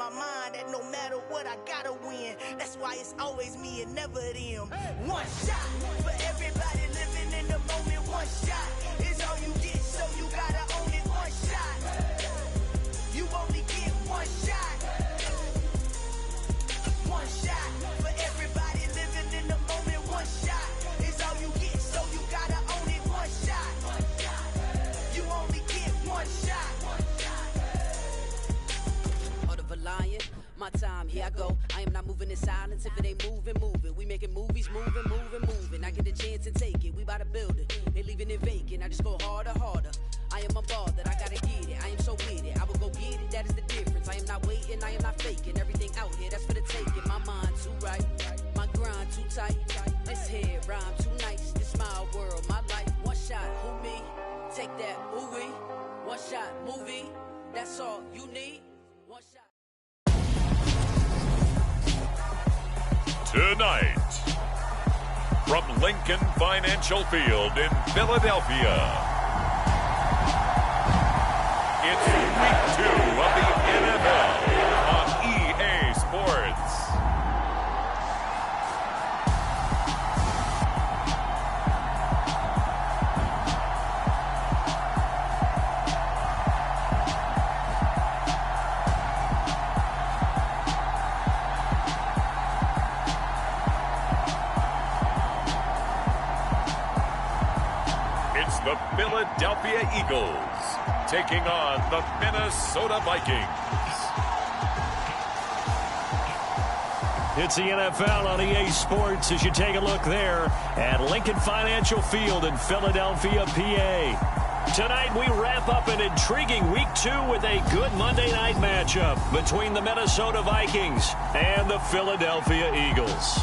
my mind that no matter what, I gotta win. That's why it's always me and never them. One shot for everybody living in the moment. One shot is all you get, so you gotta own it. One shot. You only get one shot. One shot for everybody living in the moment. One shot is all you get, so you gotta own it. One shot. You only get one shot. Heart of a lion, my time, here I go. I am not moving in silence. If it ain't moving, move it. We making movies, moving. I get a chance to take it. We bout to build it. They leaving it vacant. I just go harder. I am a ball that I gotta get it. I am so with it. I will go get it. That is the difference. I am not waiting. I am not faking. Everything out here, that's for the taking. My mind too right. My grind too tight. This head rhyme too nice. This my world, my life. One shot, who me? Take that, ooh-wee. One shot, movie. That's all you need. One shot. Tonight, from Lincoln Financial Field in Philadelphia, it's Week 2 of the NFL on EA Sports. It's the Philadelphia Eagles taking on the Minnesota Vikings. It's the NFL on EA Sports as you take a look there at Lincoln Financial Field in Philadelphia, PA. Tonight we wrap up an intriguing Week 2 with a good Monday night matchup between the Minnesota Vikings and the Philadelphia Eagles.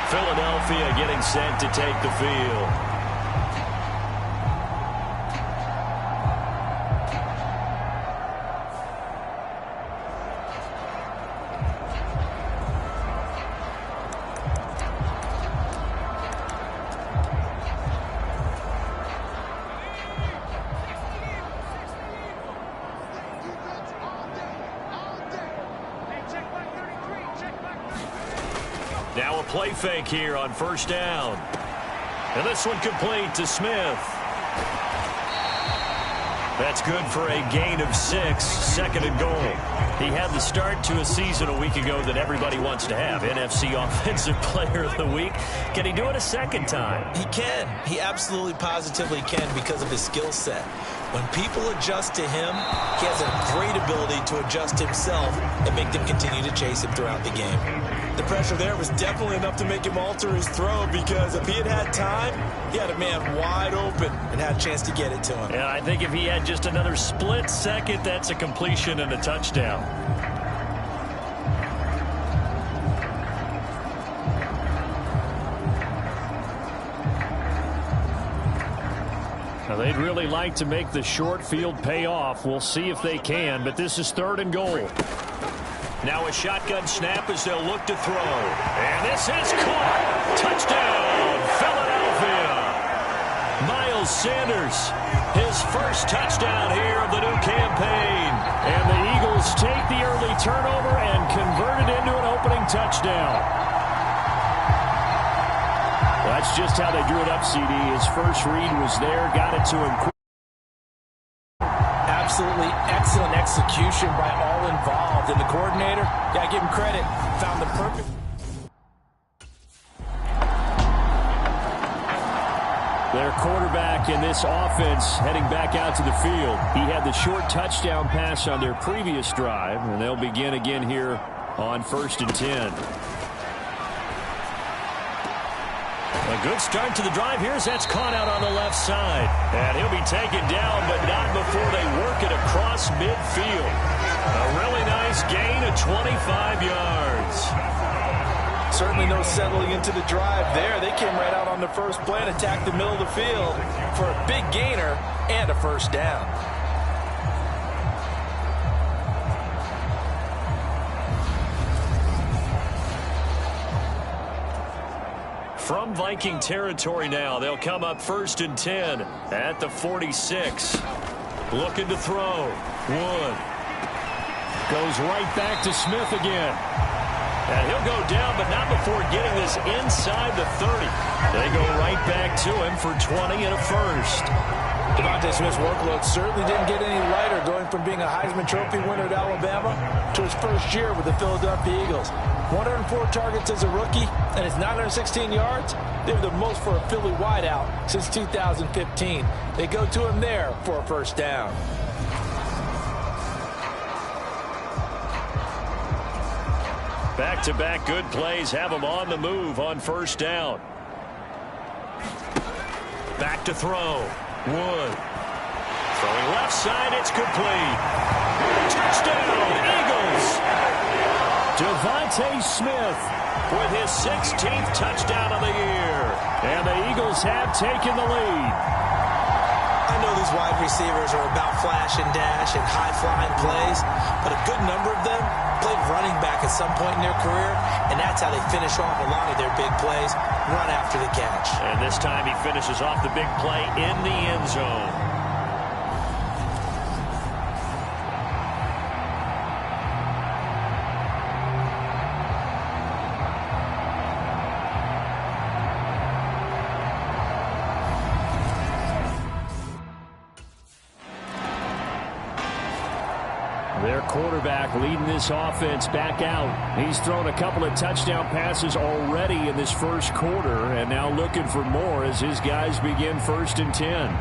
Philadelphia getting set to take the field. Now a play fake here on first down. And this one complete to Smith. That's good for a gain of 6, second and goal. He had the start to a season a week ago that everybody wants to have. NFC Offensive Player of the Week. Can he do it a second time? He can. He absolutely positively can because of his skill set. When people adjust to him, he has a great ability to adjust himself and make them continue to chase him throughout the game. The pressure there was definitely enough to make him alter his throw, because if he had time, he had a man wide open and had a chance to get it to him. Yeah, I think if he had just another split second, that's a completion and a touchdown. Now, they'd really like to make the short field pay off. We'll see if they can, but this is third and goal. Now a shotgun snap as they'll look to throw. And this is caught. Touchdown, Philadelphia. Miles Sanders, his first touchdown here of the new campaign. And the Eagles take the early turnover and convert it into an opening touchdown. Well, that's just how they drew it up, CD. His first read was there, got it to him quick. Absolutely excellent execution by all involved. And the coordinator, got to give him credit, found the perfect. Their quarterback in this offense heading back out to the field. He had the short touchdown pass on their previous drive, and they'll begin again here on 1st and 10. A good start to the drive. Here's that's caught out on the left side. And he'll be taken down, but not before they work it across midfield. A really nice gain of 25 yards. Certainly no settling into the drive there. They came right out on the first play and attacked the middle of the field for a big gainer and a first down. From Viking territory now, they'll come up 1st and 10 at the 46. Looking to throw. Wood. Goes right back to Smith again. And he'll go down, but not before getting this inside the 30. They go right back to him for 20 and a first. Devontae Smith's workload certainly didn't get any lighter, going from being a Heisman Trophy winner at Alabama to his first year with the Philadelphia Eagles. 104 targets as a rookie, and his 916 yards, they were the most for a Philly wideout since 2015. They go to him there for a first down. Back-to-back good plays have him on the move on first down. Back to throw. Wood. Throwing left side, it's complete. Touchdown, Eagles! Devontae Smith with his 16th touchdown of the year. And the Eagles have taken the lead. I know these wide receivers are about flash and dash and high-flying plays, but a good number of them played running back at some point in their career, and that's how they finish off a lot of their big plays, run after the catch. And this time he finishes off the big play in the end zone. Their quarterback leading this offense back out. He's thrown a couple of touchdown passes already in this first quarter, and now looking for more as his guys begin 1st and 10.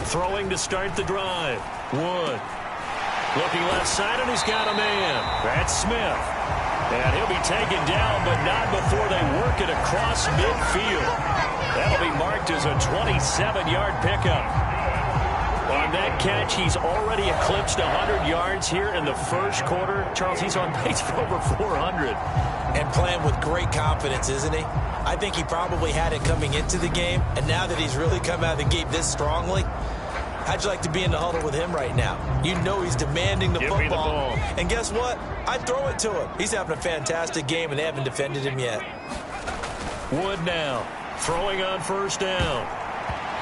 Throwing to start the drive. Wood. Looking left side, and he's got a man. That's Smith. And he'll be taken down, but not before they work it across midfield. That'll be marked as a 27-yard pickup. On that catch, he's already eclipsed 100 yards here in the first quarter. Charles, he's on pace for over 400. And playing with great confidence, isn't he? I think he probably had it coming into the game, and now that he's really come out of the gate this strongly, how'd you like to be in the huddle with him right now? You know he's demanding the football. Give me the ball. And guess what? I'd throw it to him. He's having a fantastic game, and they haven't defended him yet. Wood now. Throwing on first down.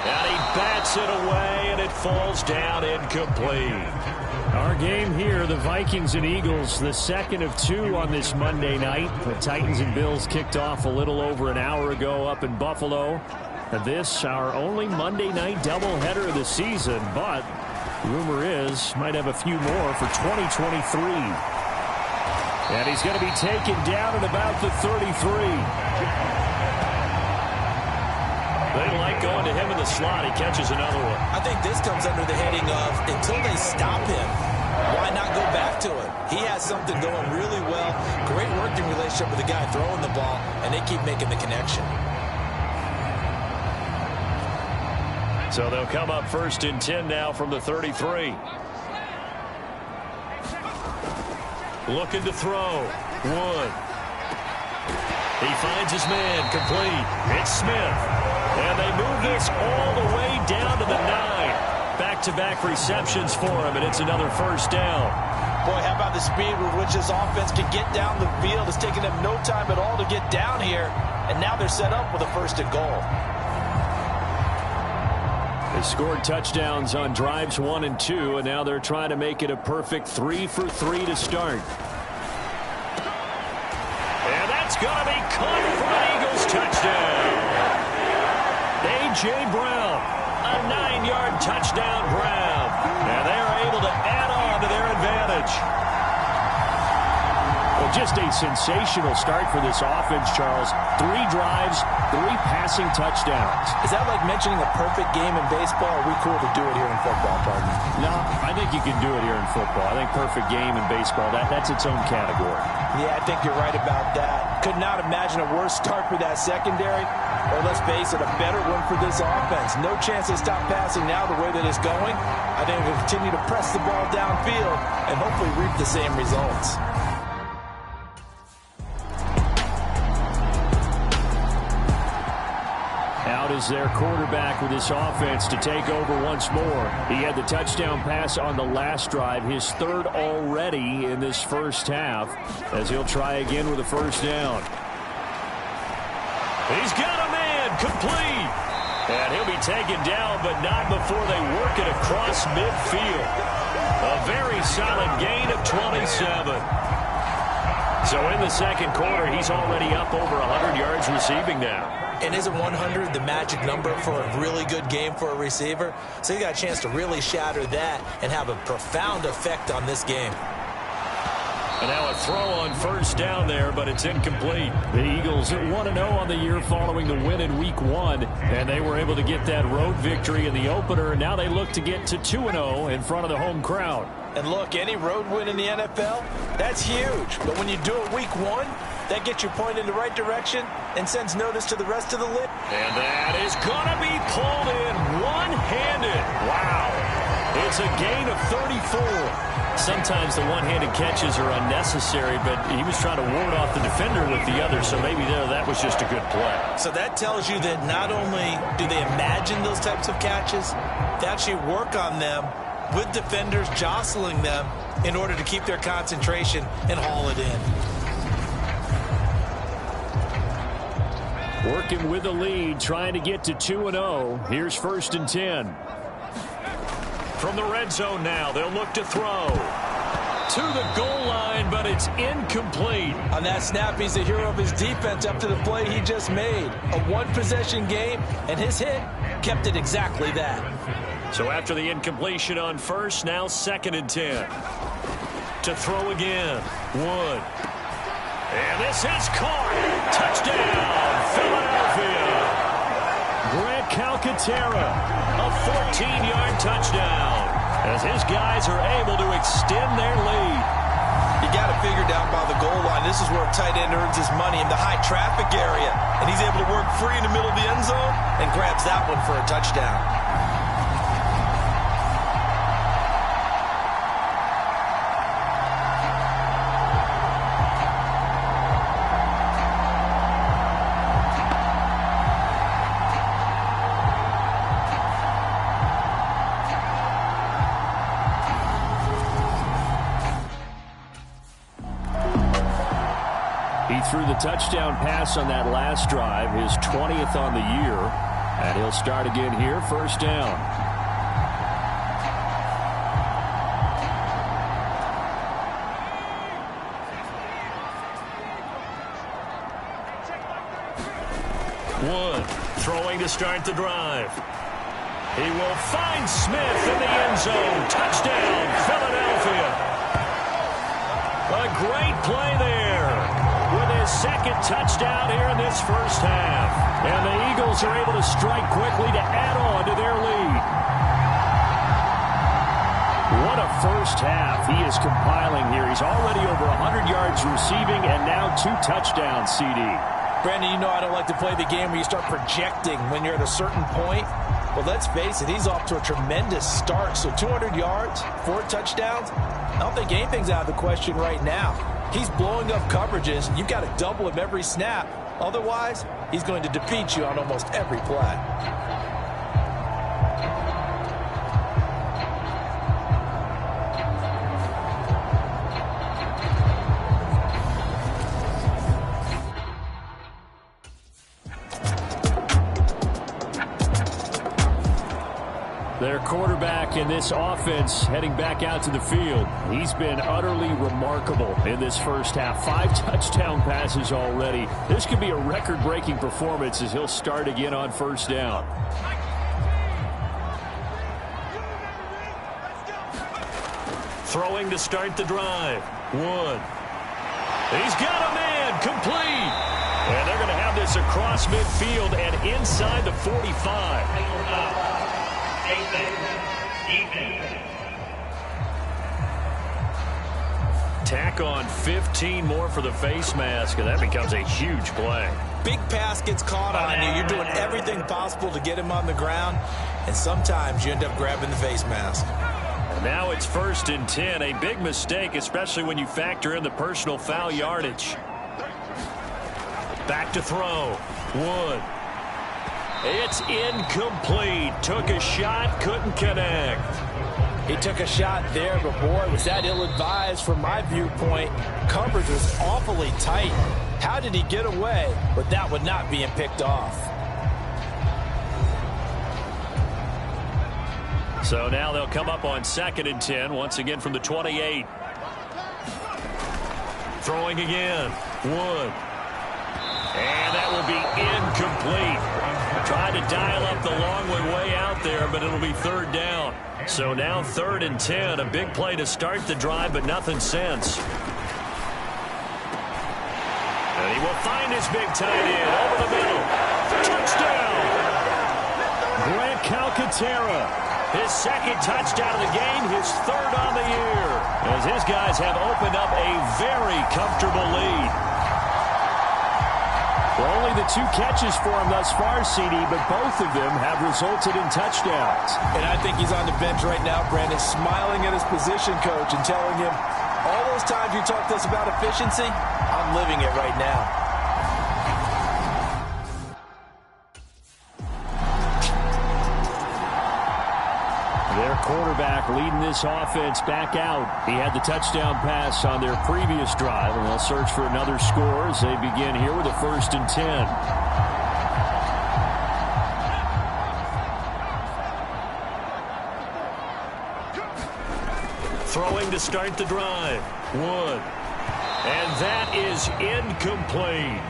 And he bats it away, and it falls down incomplete. Our game here, the Vikings and Eagles, the second of two on this Monday night. The Titans and Bills kicked off a little over an hour ago up in Buffalo. And this, our only Monday night doubleheader of the season, but rumor is might have a few more for 2023. And he's going to be taken down at about the 33. They like going to him in the slot. He catches another one. I think this comes under the heading of until they stop him, why not go back to him? He has something going really well. Great working relationship with the guy throwing the ball, and they keep making the connection. So they'll come up 1st and 10 now from the 33. Looking to throw. Wood. He finds his man. Complete. It's Smith. And they move this all the way down to the 9. Back-to-back receptions for him, and it's another first down. Boy, how about the speed with which this offense can get down the field? It's taking them no time at all to get down here, and now they're set up with a 1st and goal. They scored touchdowns on drives 1 and 2, and now they're trying to make it a perfect 3 for 3 to start. And that's going to be caught for an Eagles touchdown. A.J. Brown, a 9-yard touchdown Brown. And they are able to add on to their advantage. Well, just a sensational start for this offense, Charles. 3 drives, 3 passing touchdowns. Is that like mentioning a perfect game in baseball, or are we cool to do it here in football, partner? No, I think you can do it here in football. I think perfect game in baseball, that's its own category. Yeah, I think you're right about that. Could not imagine a worse start for that secondary, or let's face it, a better one for this offense. No chance they stop passing now the way that it's going. I think they'll continue to press the ball downfield and hopefully reap the same results. Out is their quarterback with this offense to take over once more. He had the touchdown pass on the last drive, his third already in this first half, as he'll try again with a first down. He's got a man, complete. And he'll be taken down, but not before they work it across midfield. A very solid gain of 27. So in the second quarter, he's already up over 100 yards receiving now. And isn't 100 the magic number for a really good game for a receiver? So he got a chance to really shatter that and have a profound effect on this game. And now a throw on first down there, but it's incomplete. The Eagles 1-0 on the year following the win in Week 1, and they were able to get that road victory in the opener, and now they look to get to 2-0 in front of the home crowd. And look, any road win in the NFL, that's huge. But when you do it Week 1, that gets your point in the right direction and sends notice to the rest of the league. And that is going to be pulled in one-handed. Wow. It's a gain of 34. Sometimes the one-handed catches are unnecessary, but he was trying to ward off the defender with the other, so maybe that was just a good play. So that tells you that not only do they imagine those types of catches, they actually work on them with defenders jostling them in order to keep their concentration and haul it in. Working with the lead, trying to get to 2-0. Here's 1st and 10. From the red zone now, they'll look to throw. To the goal line, but it's incomplete. On that snap, he's the hero of his defense up to the play he just made. A one-possession game, and his hit kept it exactly that. So after the incompletion on first, now 2nd and 10. To throw again. Wood. And this is caught. Touchdown, Philadelphia. Grant Calcaterra, a 14-yard touchdown, as his guys are able to extend their lead. You got to figure down by the goal line, this is where a tight end earns his money in the high traffic area. And he's able to work free in the middle of the end zone and grabs that one for a touchdown. Threw the touchdown pass on that last drive, his 20th on the year, and he'll start again here, 1st down. Wood throwing to start the drive. He will find Smith in the end zone. Touchdown, Philadelphia. A great play there. With his 2nd touchdown here in this first half. And the Eagles are able to strike quickly to add on to their lead. What a first half he is compiling here. He's already over 100 yards receiving and now 2 touchdowns, CD. Brandon, you know I don't like to play the game where you start projecting when you're at a certain point. But let's face it, he's off to a tremendous start. So 200 yards, 4 touchdowns. I don't think anything's out of the question right now. He's blowing up coverages, and you've got to double him every snap. Otherwise, he's going to defeat you on almost every play. Their quarterback in this offense heading back out to the field. He's been utterly remarkable in this first half. 5 touchdown passes already. This could be a record-breaking performance as he'll start again on 1st down. Throwing to start the drive. Wood. He's got a man, complete. And they're going to have this across midfield and inside the 45. Tack on 15 more for the face mask, and that becomes a huge play. Big pass gets caught on you. You're doing everything possible to get him on the ground, and sometimes you end up grabbing the face mask. And now it's 1st and 10, a big mistake, especially when you factor in the personal foul yardage. Back to throw. Wood. It's incomplete. Took a shot, couldn't connect. He took a shot there, but boy, was that ill-advised from my viewpoint. Coverage was awfully tight. How did he get away with that one not being picked off? So now they'll come up on 2nd and 10, once again from the 28. Throwing again. Wood. And that will be incomplete. Tried to dial up the long way out there, but it'll be 3rd down. So now 3rd and 10. A big play to start the drive, but nothing since. And he will find his big tight end over the middle. Touchdown! Grant Calcaterra. His 2nd touchdown of the game, his 3rd on the year. As his guys have opened up a very comfortable lead. Well, only the 2 catches for him thus far, CD, but both of them have resulted in touchdowns. And I think he's on the bench right now, Brandon, smiling at his position coach and telling him, all those times you talked to us about efficiency, I'm living it right now. Their quarterback leading this offense back out. He had the touchdown pass on their previous drive, and they'll search for another score as they begin here with a 1st and 10. Throwing to start the drive. Wood. And that is incomplete.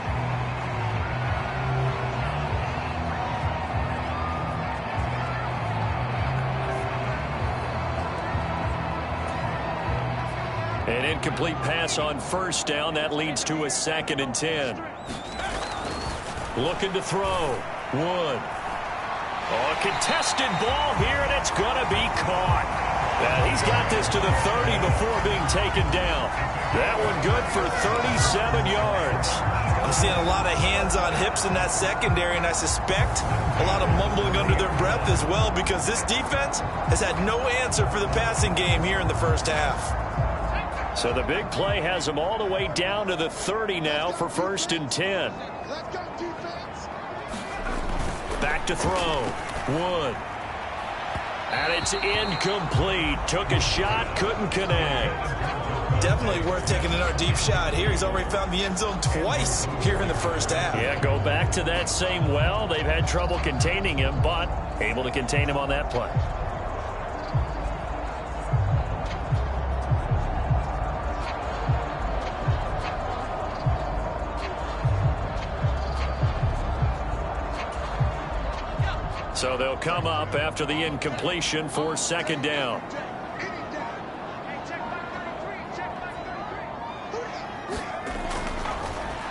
An incomplete pass on 1st down. That leads to a 2nd and 10. Looking to throw. Wood. Oh, a contested ball here, and it's going to be caught. He's got this to the 30 before being taken down. That one good for 37 yards. I'm seeing a lot of hands on hips in that secondary, and I suspect a lot of mumbling under their breath as well, because this defense has had no answer for the passing game here in the 1st half. So the big play has them all the way down to the 30 now for 1st and 10. Back to throw. Wood. And it's incomplete. Took a shot, couldn't connect. Definitely worth taking another deep shot here. He's already found the end zone twice here in the 1st half. Yeah, go back to that same well. They've had trouble containing him, but able to contain him on that play. So they'll come up after the incompletion for 2nd down.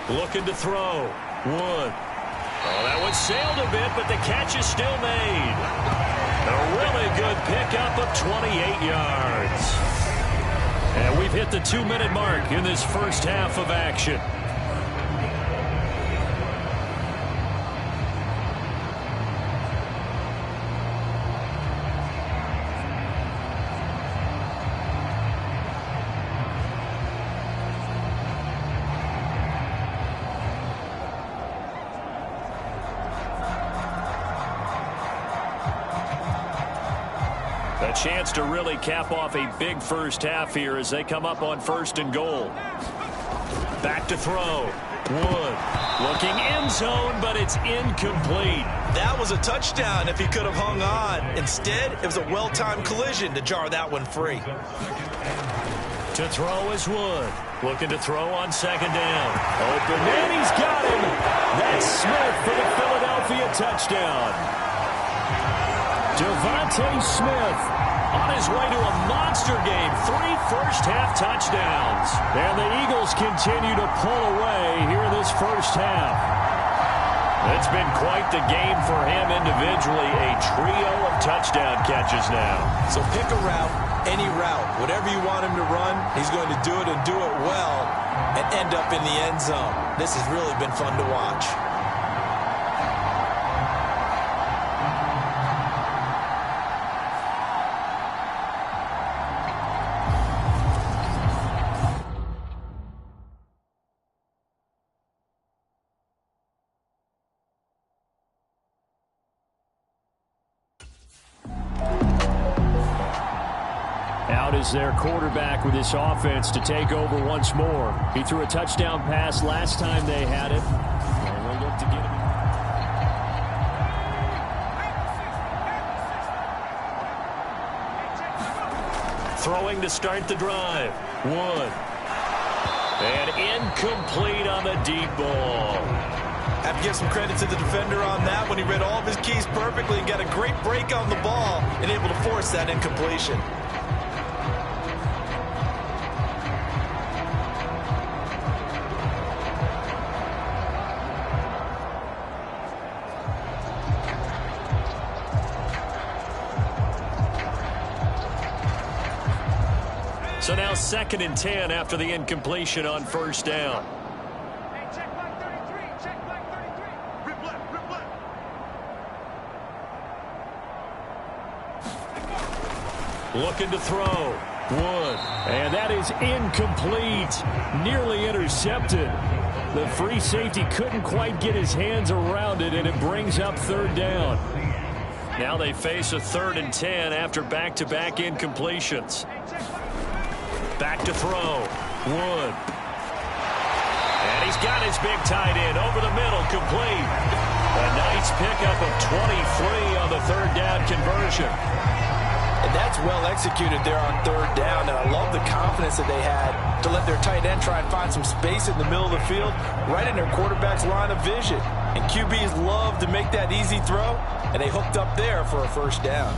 Looking to throw. Wood. Oh, that one sailed a bit, but the catch is still made. A really good pickup of 28 yards. And we've hit the 2-minute mark in this 1st half of action. A chance to really cap off a big 1st half here as they come up on 1st and goal. Back to throw. Wood looking end zone, but it's incomplete. That was a touchdown if he could have hung on. Instead, it was a well-timed collision to jar that one free. To throw is Wood. Looking to throw on 2nd down. Open, and he's got him. That's Smith for the Philadelphia touchdown. Devontae Smith on his way to a monster game. 3 first-half touchdowns. And the Eagles continue to pull away here in this 1st half. It's been quite the game for him individually. A trio of touchdown catches now. So pick a route, any route. Whatever you want him to run, he's going to do it and do it well and end up in the end zone. This has really been fun to watch. Out is their quarterback with this offense to take over once more. He threw a touchdown pass last time they had it. And they'll look to get him. Throwing to start the drive. Wood. And incomplete on the deep ball. Have to give some credit to the defender on that when he read all of his keys perfectly and got a great break on the ball and able to force that incompletion. So now 2nd and 10 after the incompletion on first down. Hey, check back 33. Check back 33. Rip left, rip left. Looking to throw. Wood. And that is incomplete. Nearly intercepted. The free safety couldn't quite get his hands around it, and it brings up 3rd down. Now they face a 3rd and 10 after back-to-back incompletions. Back to throw. Wood. And he's got his big tight end over the middle, complete. A nice pickup of 23 on the 3rd down conversion. And that's well executed there on 3rd down, and I love the confidence that they had to let their tight end try and find some space in the middle of the field, right in their quarterback's line of vision. And QBs love to make that easy throw, and they hooked up there for a 1st down.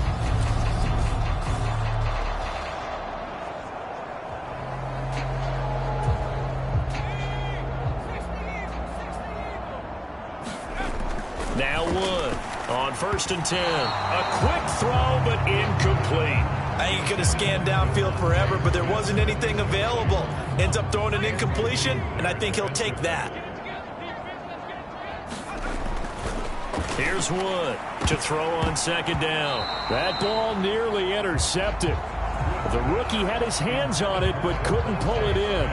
Now Wood on 1st and 10. A quick throw, but incomplete. He could have scanned downfield forever, but there wasn't anything available. Ends up throwing an incompletion, and I think he'll take that. Here's Wood to throw on 2nd down. That ball nearly intercepted. The rookie had his hands on it, but couldn't pull it in.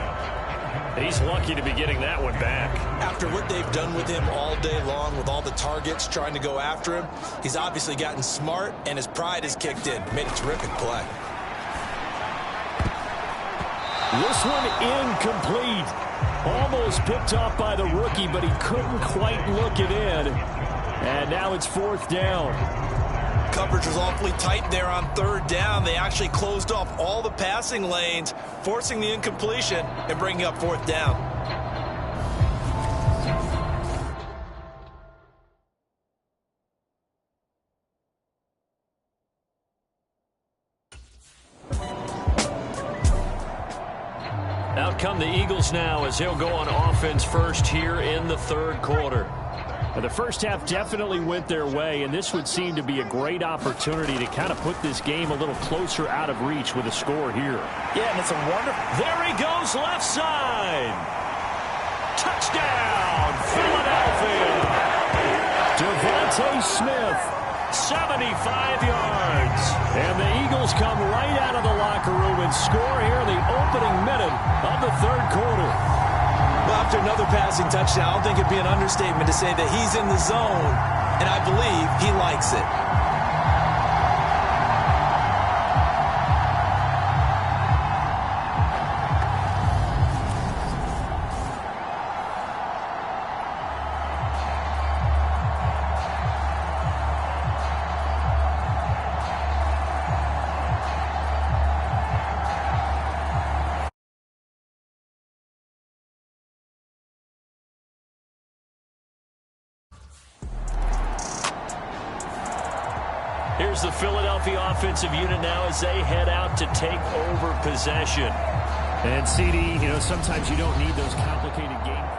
He's lucky to be getting that one back. After what they've done with him all day long, with all the targets trying to go after him, he's obviously gotten smart, and his pride has kicked in. Made a terrific play. This one incomplete. Almost picked off by the rookie, but he couldn't quite look it in. And now it's 4th down. Coverage was awfully tight there on 3rd down. They actually closed off all the passing lanes, forcing the incompletion and bringing up 4th down. Out come the Eagles now as they'll go on offense first here in the 3rd quarter. Now, the first half definitely went their way, and this would seem to be a great opportunity to kind of put this game a little closer out of reach with a score here. Yeah, and it's a wonderful... There he goes, left side. Touchdown, Philadelphia. Devontae Smith, 75 yards. And the Eagles come right out of the locker room and score here in the opening minute of the 3rd quarter. Well, after another passing touchdown, I don't think it'd be an understatement to say that he's in the zone, and I believe he likes it. Here's the Philadelphia offensive unit now as they head out to take over possession. And CD, you know, sometimes you don't need those complicated games.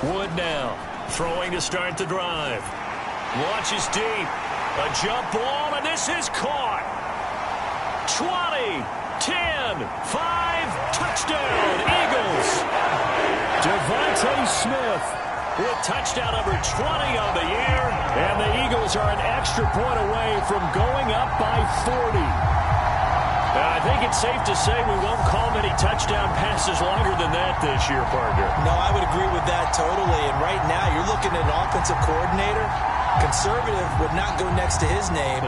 Wood now throwing to start the drive. Launches deep. A jump ball, and this is caught. 20, 10, 5, touchdown, Eagles. Devontae Smith with touchdown number 20 on the year, and the Eagles are an extra point away from going up by 40. I think it's safe to say we won't call many touchdown passes longer than that this year, partner. No, I would agree with that totally. And right now, you're looking at an offensive coordinator. Conservative would not go next to his name.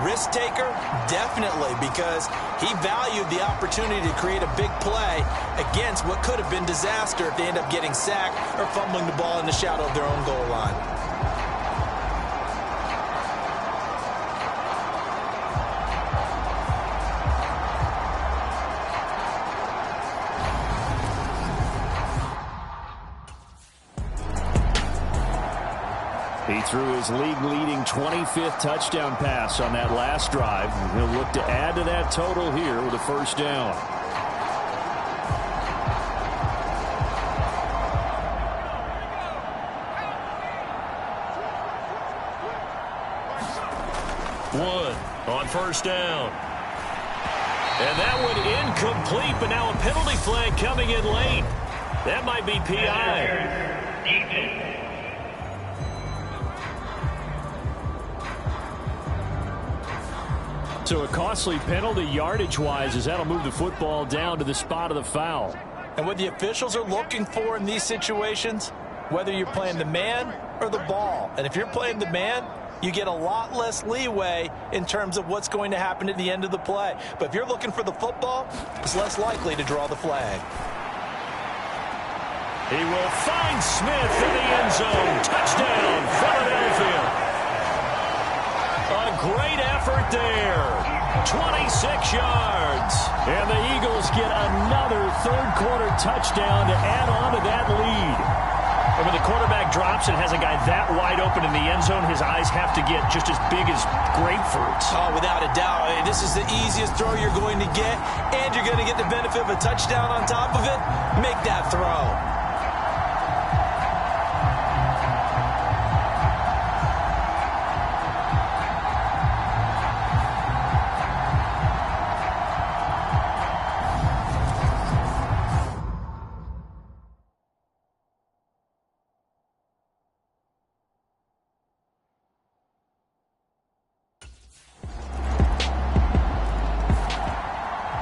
Risk taker, definitely, because he valued the opportunity to create a big play against what could have been disaster if they end up getting sacked or fumbling the ball in the shadow of their own goal line. He threw his league-leading 25th touchdown pass on that last drive. He'll look to add to that total here with a first down. Wood on first down. And that one incomplete, but now a penalty flag coming in late. That might be PI. So a costly penalty yardage-wise as that'll move the football down to the spot of the foul. And what the officials are looking for in these situations, whether you're playing the man or the ball. And if you're playing the man, you get a lot less leeway in terms of what's going to happen at the end of the play. But if you're looking for the football, it's less likely to draw the flag. He will find Smith in the end zone. Touchdown, Philadelphia. A great effort there. 26 yards. And the Eagles get another third-quarter touchdown to add on to that lead. And when the quarterback drops and has a guy that wide open in the end zone, his eyes have to get just as big as grapefruits. Oh, without a doubt. This is the easiest throw you're going to get, and you're going to get the benefit of a touchdown on top of it. Make that throw.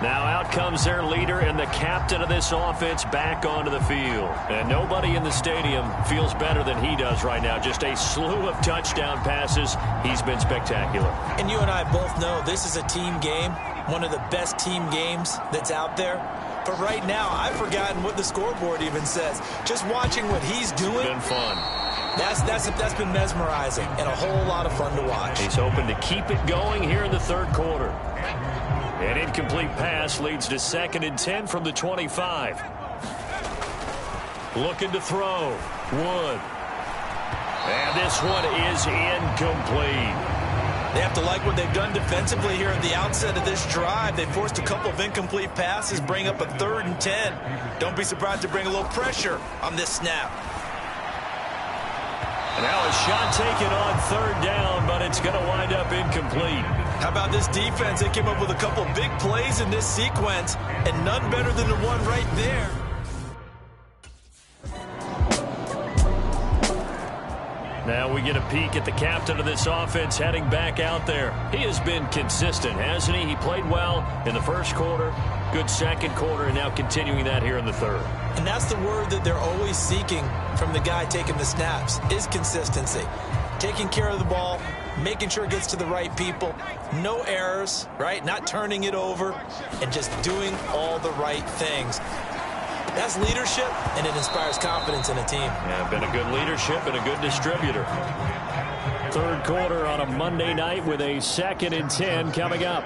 Now out comes their leader and the captain of this offense back onto the field. And nobody in the stadium feels better than he does right now. Just a slew of touchdown passes. He's been spectacular. And you and I both know this is a team game, one of the best team games that's out there. But right now, I've forgotten what the scoreboard even says. Just watching what he's doing. It's been fun. That's been mesmerizing and a whole lot of fun to watch. He's hoping to keep it going here in the third quarter. An incomplete pass leads to 2nd and 10 from the 25. Looking to throw. Wood. And this one is incomplete. They have to like what they've done defensively here at the outset of this drive. They forced a couple of incomplete passes, bring up a 3rd and 10. Don't be surprised to bring a little pressure on this snap. And now a shot taken on 3rd down, but it's going to wind up incomplete. How about this defense? They came up with a couple big plays in this sequence, and none better than the one right there. Now we get a peek at the captain of this offense heading back out there. He has been consistent, hasn't he? He played well in the first quarter, good second quarter, and now continuing that here in the third. And that's the word that they're always seeking from the guy taking the snaps, is consistency. Taking care of the ball, making sure it gets to the right people, no errors, right? Not turning it over, and just doing all the right things. That's leadership, and it inspires confidence in a team. Yeah, been a good leadership and a good distributor. Third quarter on a Monday night with a 2nd and 10 coming up.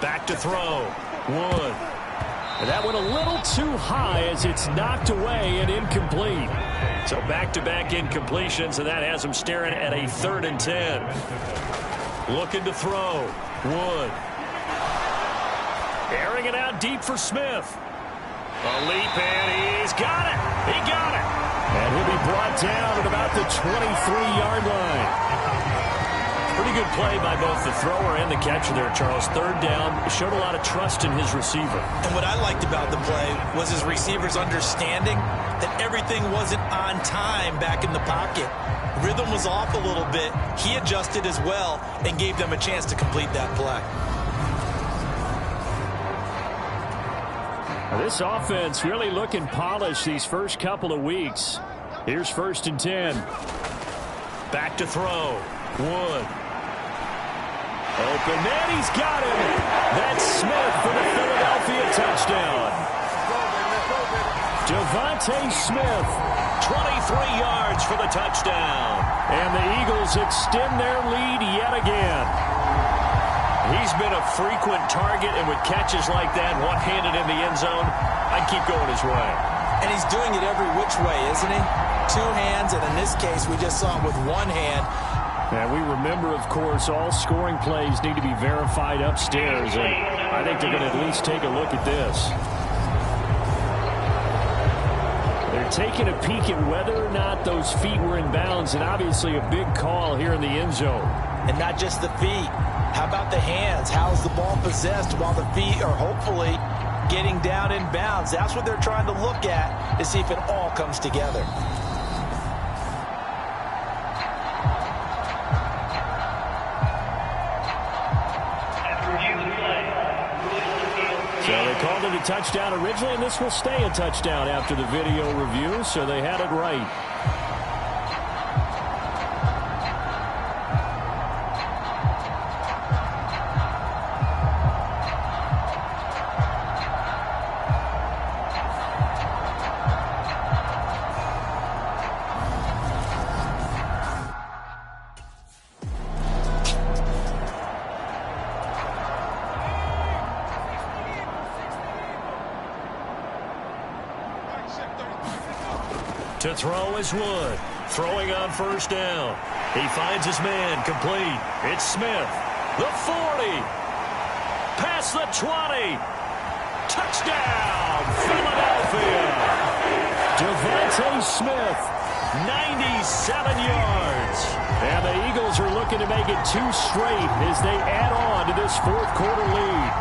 Back to throw. Wood. And that went a little too high as it's knocked away and incomplete. So back-to-back incompletions, and that has him staring at a 3rd and 10. Looking to throw. Wood. Airing it out deep for Smith. A leap, and he's got it. He got it. And he'll be brought down at about the 23-yard line. Pretty good play by both the thrower and the catcher there, Charles. Third down, showed a lot of trust in his receiver. And what I liked about the play was his receivers understanding that everything wasn't on time back in the pocket. Rhythm was off a little bit. He adjusted as well and gave them a chance to complete that play. Now this offense really looking polished these first couple of weeks. Here's 1st and 10. Back to throw. Wood. Open man, he's got him. That's Smith for the Philadelphia touchdown. Devontae Smith, 23 yards for the touchdown. And the Eagles extend their lead yet again. He's been a frequent target, and with catches like that, one-handed in the end zone, I'd keep going his way. And he's doing it every which way, isn't he? Two hands, and in this case, we just saw him with one hand. And we remember, of course, all scoring plays need to be verified upstairs, and I think they're going to at least take a look at this. They're taking a peek at whether or not those feet were in bounds, and obviously a big call here in the end zone. And not just the feet. How about the hands? How's the ball possessed while the feet are hopefully getting down in bounds? That's what they're trying to look at to see if it all comes together. So they called it a touchdown originally, and this will stay a touchdown after the video review, so they had it right. To throw is Wood. Throwing on 1st down. He finds his man complete. It's Smith. The 40. Past the 20. Touchdown, Philadelphia. Devontae Smith, 97 yards. And the Eagles are looking to make it 2 straight as they add on to this 4th quarter lead.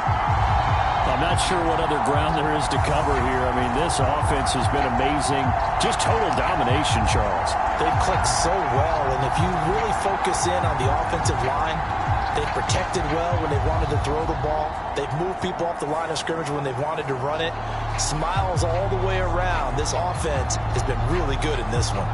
I'm not sure what other ground there is to cover here. I mean, this offense has been amazing. Just total domination, Charles. They've clicked so well, and if you really focus in on the offensive line, they've protected well when they wanted to throw the ball. They've moved people off the line of scrimmage when they've wanted to run it. Smiles all the way around. This offense has been really good in this one.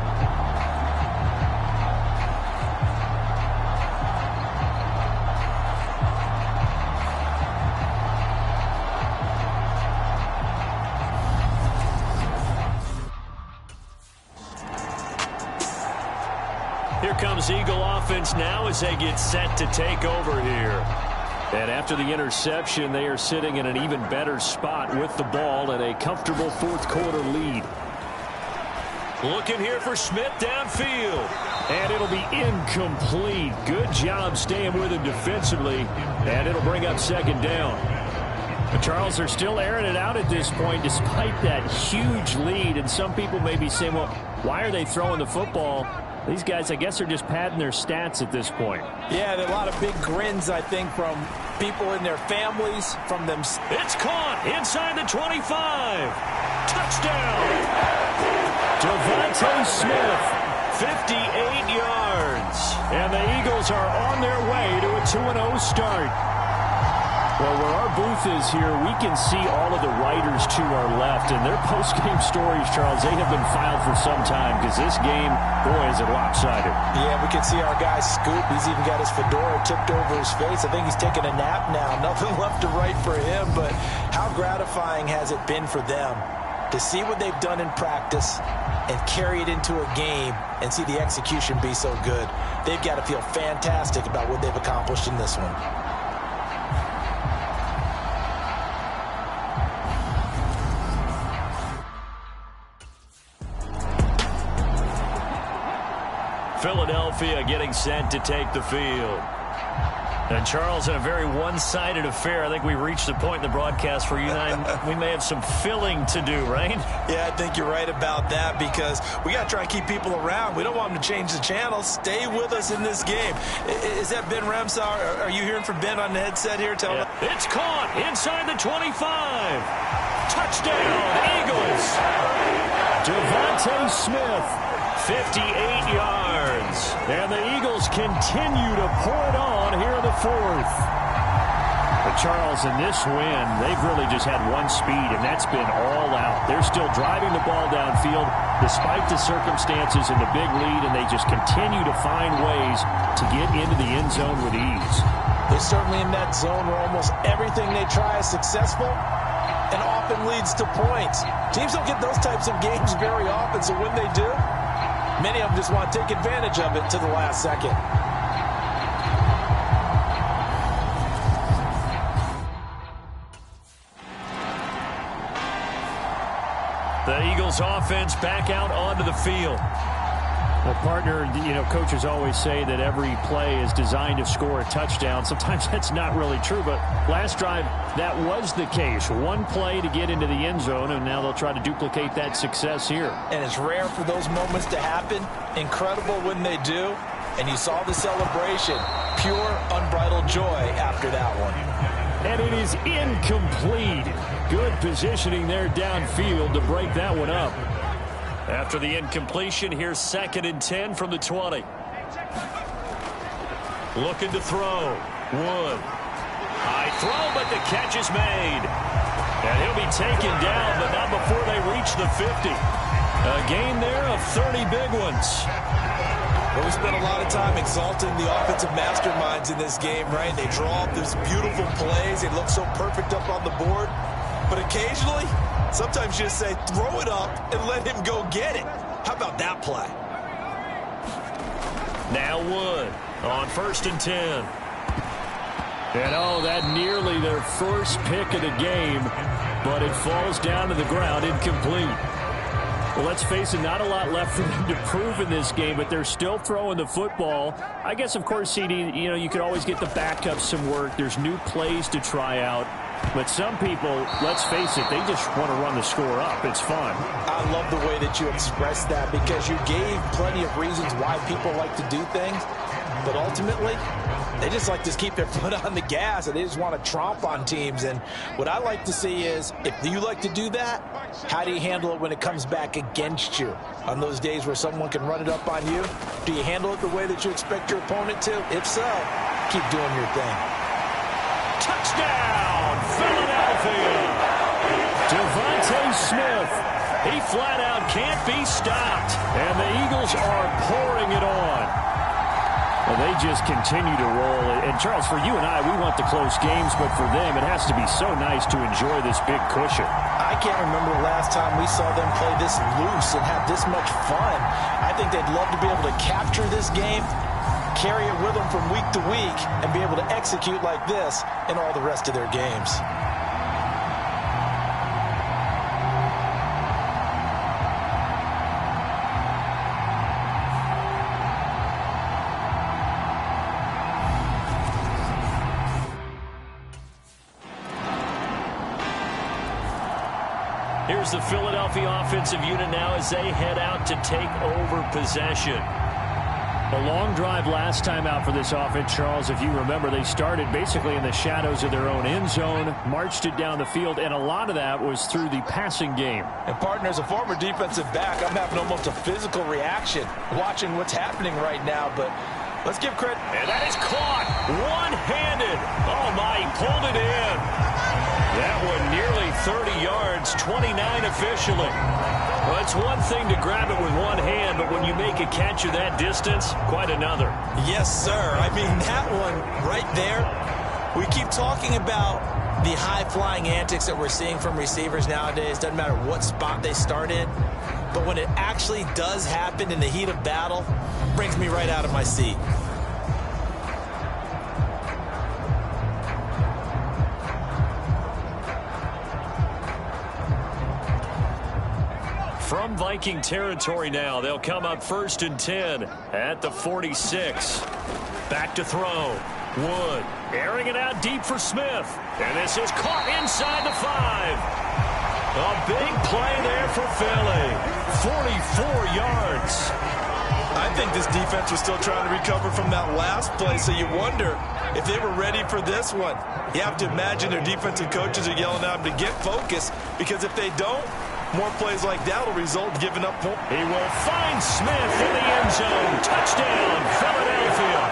Here comes Eagle offense now as they get set to take over here. And after the interception, they are sitting in an even better spot with the ball and a comfortable 4th quarter lead. Looking here for Smith downfield. And it'll be incomplete. Good job staying with him defensively. And it'll bring up 2nd down. But Charles, they're still airing it out at this point despite that huge lead. And some people may be saying, well, why are they throwing the football? These guys, I guess, are just padding their stats at this point. Yeah, there are a lot of big grins, I think, from people in their families, from them. It's caught inside the 25. Touchdown. Devontae Smith, 58 yards. And the Eagles are on their way to a 2-0 start. Well, where our booth is here, we can see all of the writers to our left. And their post-game stories, Charles, they have been filed for some time because this game, boy, is it lopsided. Yeah, we can see our guy Scoop. He's even got his fedora tipped over his face. I think he's taking a nap now. Nothing left to write for him. But how gratifying has it been for them to see what they've done in practice and carry it into a game and see the execution be so good? They've got to feel fantastic about what they've accomplished in this one. Philadelphia getting set to take the field. And Charles, in a very one-sided affair, I think we reached the point in the broadcast where you and I, we may have some filling to do, right? Yeah, I think you're right about that because we got to try and keep people around. We don't want them to change the channel. Stay with us in this game. Is that Ben Ramsau? Are you hearing from Ben on the headset here? Tell him. It's caught inside the 25. Touchdown, Eagles. Devontae Smith, 58 yards. And the Eagles continue to pour it on here in the fourth. But Charles, in this win, they've really just had one speed, and that's been all out. They're still driving the ball downfield despite the circumstances and the big lead, and they just continue to find ways to get into the end zone with ease. They're certainly in that zone where almost everything they try is successful and often leads to points. Teams don't get those types of games very often, so when they do, many of them just want to take advantage of it to the last second. The Eagles offense back out onto the field. Well, partner, coaches always say that every play is designed to score a touchdown. Sometimes that's not really true, but last drive, that was the case. One play to get into the end zone, and now they'll try to duplicate that success here. And it's rare for those moments to happen. Incredible when they do. And you saw the celebration. Pure, unbridled joy after that one. And it is incomplete. Good positioning there downfield to break that one up. After the incompletion, here's 2nd and 10 from the 20. Looking to throw. Wood. High throw, but the catch is made. And he'll be taken down, but not before they reach the 50. A gain there of 30 big ones. Well, we spent a lot of time exalting the offensive masterminds in this game, right? They draw up these beautiful plays. They look so perfect up on the board. But occasionally, sometimes you just say, throw it up and let him go get it. How about that play? Now Wood on 1st and 10. And that nearly their first pick of the game, but it falls down to the ground incomplete. Well, let's face it, not a lot left for them to prove in this game, but they're still throwing the football. I guess, of course, CD, you could always get the backups some work. There's new plays to try out. But some people, let's face it, they just want to run the score up. It's fun. I love the way that you expressed that because you gave plenty of reasons why people like to do things. But ultimately, they just like to keep their foot on the gas, and they just want to tromp on teams. And what I like to see is, if you like to do that, how do you handle it when it comes back against you? On those days where someone can run it up on you, do you handle it the way that you expect your opponent to? If so, keep doing your thing. Touchdown, Philadelphia! Devontae Smith, he flat out can't be stopped. And the Eagles are pouring it on. Well, they just continue to roll. And, Charles, for you and I, we want the close games, but for them, it has to be so nice to enjoy this big cushion. I can't remember the last time we saw them play this loose and have this much fun. I think they'd love to be able to capture this game, carry it with them from week to week, and be able to execute like this in all the rest of their games. Here's the Philadelphia offensive unit now as they head out to take over possession. A long drive last time out for this offense, Charles. If you remember, they started basically in the shadows of their own end zone, marched it down the field, and a lot of that was through the passing game. And, partner, as a former defensive back, I'm having almost a physical reaction watching what's happening right now, but let's give credit. And that is caught one-handed. Oh, my, he pulled it in. That one nearly 30 yards, 29 officially. Well, it's one thing to grab it with one hand, but when you make a catch of that distance, quite another. Yes, sir. I mean, that one right there, we keep talking about the high-flying antics that we're seeing from receivers nowadays. Doesn't matter what spot they start in. But when it actually does happen in the heat of battle, it brings me right out of my seat. From Viking territory now, they'll come up 1st and 10 at the 46. Back to throw. Wood airing it out deep for Smith. And this is caught inside the 5. A big play there for Philly. 44 yards. I think this defense was still trying to recover from that last play, so you wonder if they were ready for this one. You have to imagine their defensive coaches are yelling at them to get focused, because if they don't, more plays like that will result in giving up points. He will find Smith in the end zone. Touchdown, Philadelphia.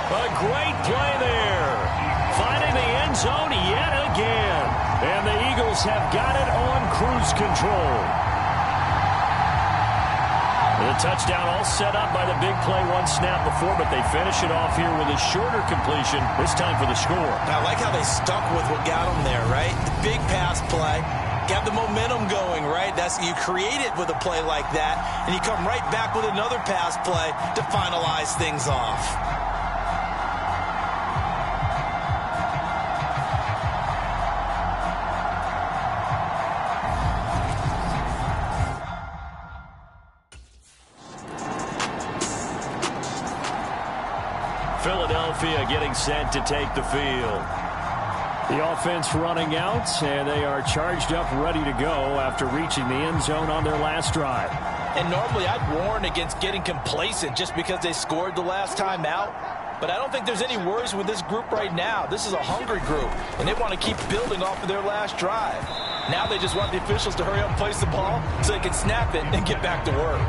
A great play there. Finding the end zone yet again. And the Eagles have got it on cruise control. The touchdown all set up by the big play one snap before, but they finish it off here with a shorter completion, this time for the score. I like how they stuck with what got them there, right? The big pass play. Got the momentum going, right? You create it with a play like that, and you come right back with another pass play to finalize things off. Philadelphia getting set to take the field. The offense running out, and they are charged up, ready to go after reaching the end zone on their last drive. And normally I'd warn against getting complacent just because they scored the last time out. But I don't think there's any worries with this group right now. This is a hungry group, and they want to keep building off of their last drive. Now they just want the officials to hurry up and place the ball so they can snap it and get back to work.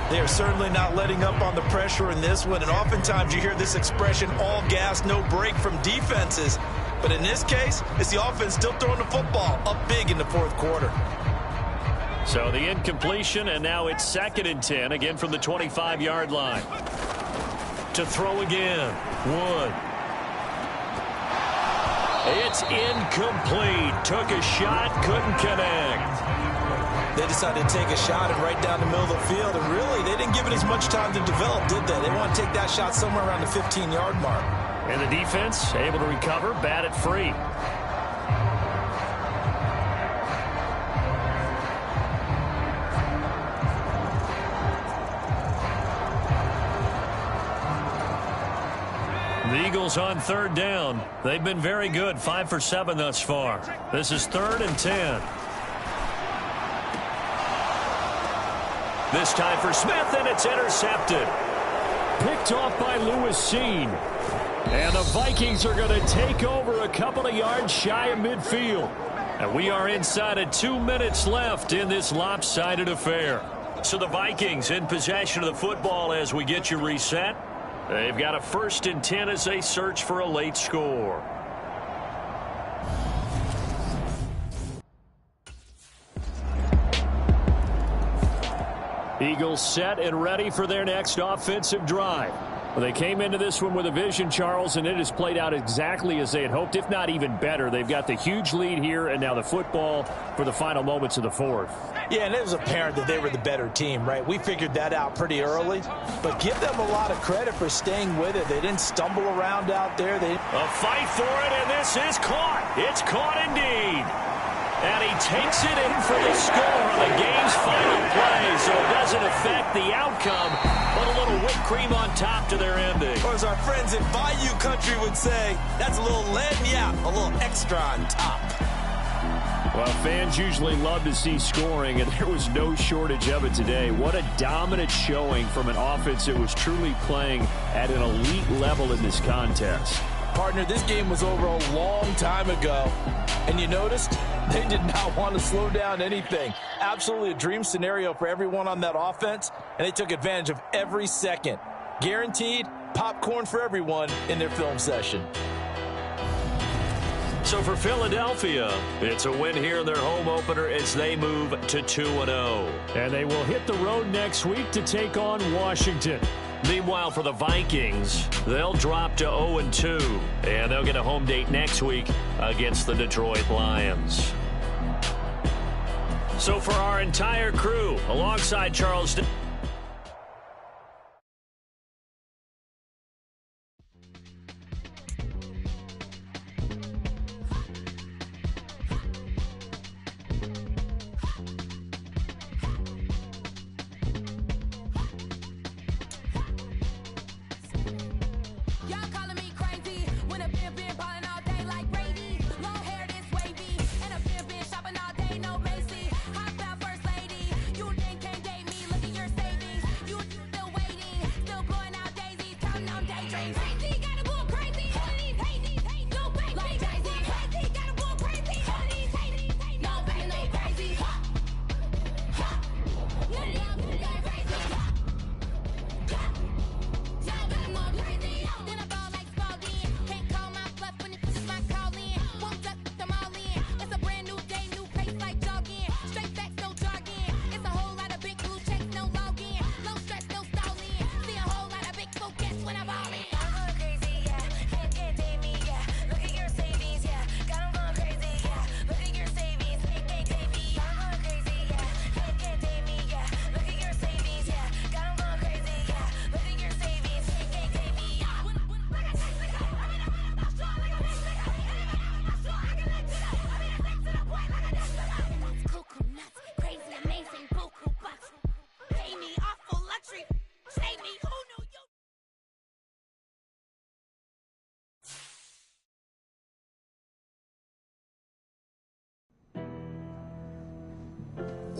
They are certainly not letting up on the pressure in this one, and oftentimes you hear this expression, all gas, no break, from defenses. But in this case, it's the offense still throwing the football up big in the fourth quarter. So the incompletion, and now it's 2nd and 10, again from the 25-yard line. To throw again, Wood. It's incomplete. Took a shot, couldn't connect. They decided to take a shot and right down the middle of the field, and really, they didn't give it as much time to develop, did they? They want to take that shot somewhere around the 15-yard mark. And the defense able to recover, bat it free. The Eagles on 3rd down. They've been very good, 5 for 7 thus far. This is 3rd and 10. This time for Smith, and it's intercepted. Picked off by Lewis Seen. And the Vikings are going to take over a couple of yards shy of midfield. And we are inside of 2 minutes left in this lopsided affair. So the Vikings in possession of the football as we get you reset. They've got a 1st and 10 as they search for a late score. Eagles set and ready for their next offensive drive. Well, they came into this one with a vision, Charles, and it has played out exactly as they had hoped, if not even better. They've got the huge lead here, and now the football for the final moments of the fourth. Yeah, and it was apparent that they were the better team, right? We figured that out pretty early, but give them a lot of credit for staying with it. They didn't stumble around out there. A fight for it, and this is caught. It's caught indeed. And he takes it in for the score on the game's final play, so it doesn't affect the outcome, but a little whipped cream on top to their ending. Or as our friends in Bayou Country would say, that's a little a little extra on top. Well, fans usually love to see scoring, and there was no shortage of it today. What a dominant showing from an offense that was truly playing at an elite level in this contest. Partner, this game was over a long time ago, and you noticed they did not want to slow down anything. Absolutely a dream scenario for everyone on that offense, and they took advantage of every second. Guaranteed popcorn for everyone in their film session. So for Philadelphia, it's a win here in their home opener as they move to 2-0. And they will hit the road next week to take on Washington. Meanwhile, for the Vikings, they'll drop to 0-2, and they'll get a home date next week against the Detroit Lions. So for our entire crew, alongside Charles... Y'all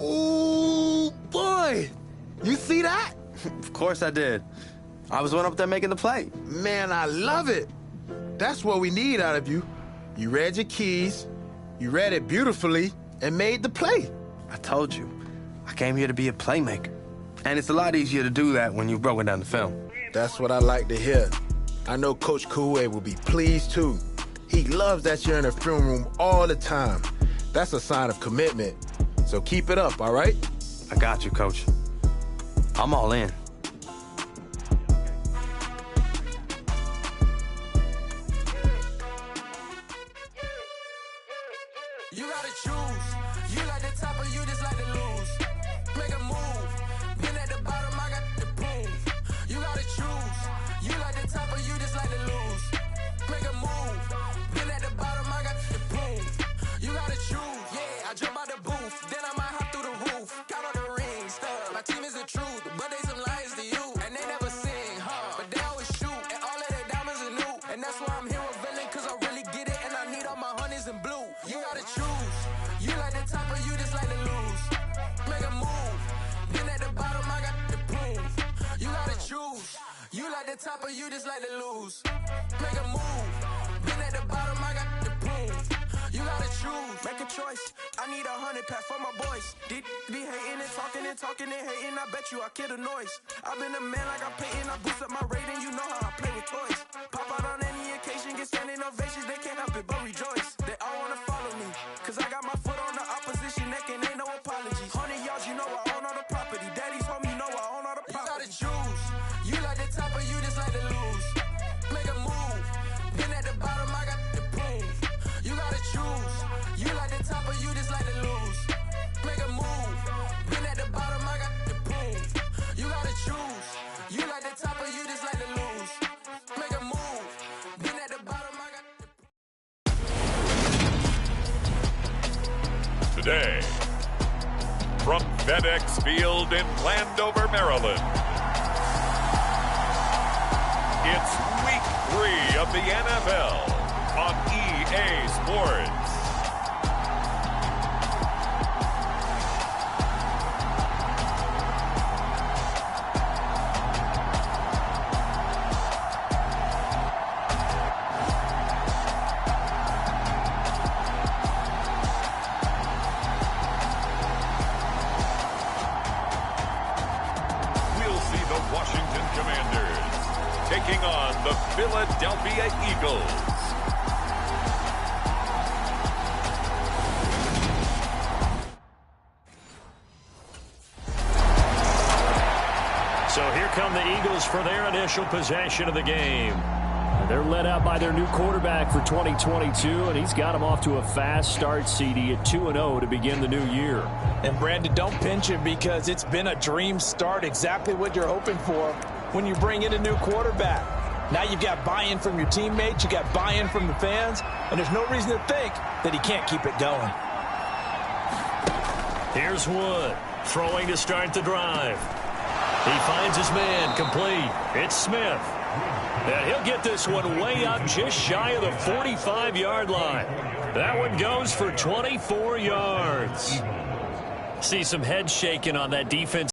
Oh, boy. You see that? Of course I did. I was one up there making the play. Man, I love it. That's what we need out of you. You read your keys, you read it beautifully, and made the play. I told you. I came here to be a playmaker. And it's a lot easier to do that when you've broken down the film. That's what I like to hear. I know Coach Koué will be pleased, too. He loves that you're in the film room all the time. That's a sign of commitment. So keep it up, all right? I got you, Coach. I'm all in. You gotta choose. You like the top or you just like to lose. Make a move. Been at the bottom, I got the proof. You gotta choose. You like the top or you just like to lose. Make a move. Been at the bottom, I got the proof. You gotta choose. Yeah, I jump out the booth. Then I might hop through the roof. Got all the rings, stuff. My team is the truth, but they some liars to you. And they never sing, but they always shoot. And all of their diamonds are new. And that's why I'm here with villain, cause I really get it. And I need all my honeys in blue. You gotta choose. You like the top or you just like to lose. Make a move. Been at the bottom, I got the proof. You gotta choose. You like the top or you just like to lose. Make a move. Been at the bottom, I got the proof. You gotta choose. Make a choice. I need 100 pack for my boys. Deep be hating and talking and hating. I bet you I kill the noise. I've been a man like I'm Peyton. I boost up my rating. You know how I play with toys. Pop out on any occasion, get standing ovations. They can't help it but rejoice. They all wanna follow me, cause I got my foot on the opposition neck and ain't no apologies. 100 yards, you know I own all the property. Daddy's home, you know I own all the property. You gotta choose. You like the top or you just like to lose. Make a move. Been at the bottom, I got the proof. You gotta choose. You like the top or you just like to lose. Make a move. Been at the bottom, I got the proof. You gotta choose. You like the top or you just like to lose. Make a move. Been at the bottom, I got the Today, from FedEx Field in Landover, Maryland, it's Week 3 of the NFL on EA Sports. Washington Commanders taking on the Philadelphia Eagles. So here come the Eagles for their initial possession of the game. They're led out by their new quarterback for 2022, and he's got them off to a fast start, CD, at 2-0 to begin the new year. And Brandon, don't pinch him because it's been a dream start, exactly what you're hoping for when you bring in a new quarterback. Now you've got buy-in from your teammates, you got buy-in from the fans, and there's no reason to think that he can't keep it going. Here's Wood, throwing to start the drive. He finds his man complete. It's Smith. And he'll get this one way up just shy of the 45-yard line. That one goes for 24 yards. See some head shaking on that defense.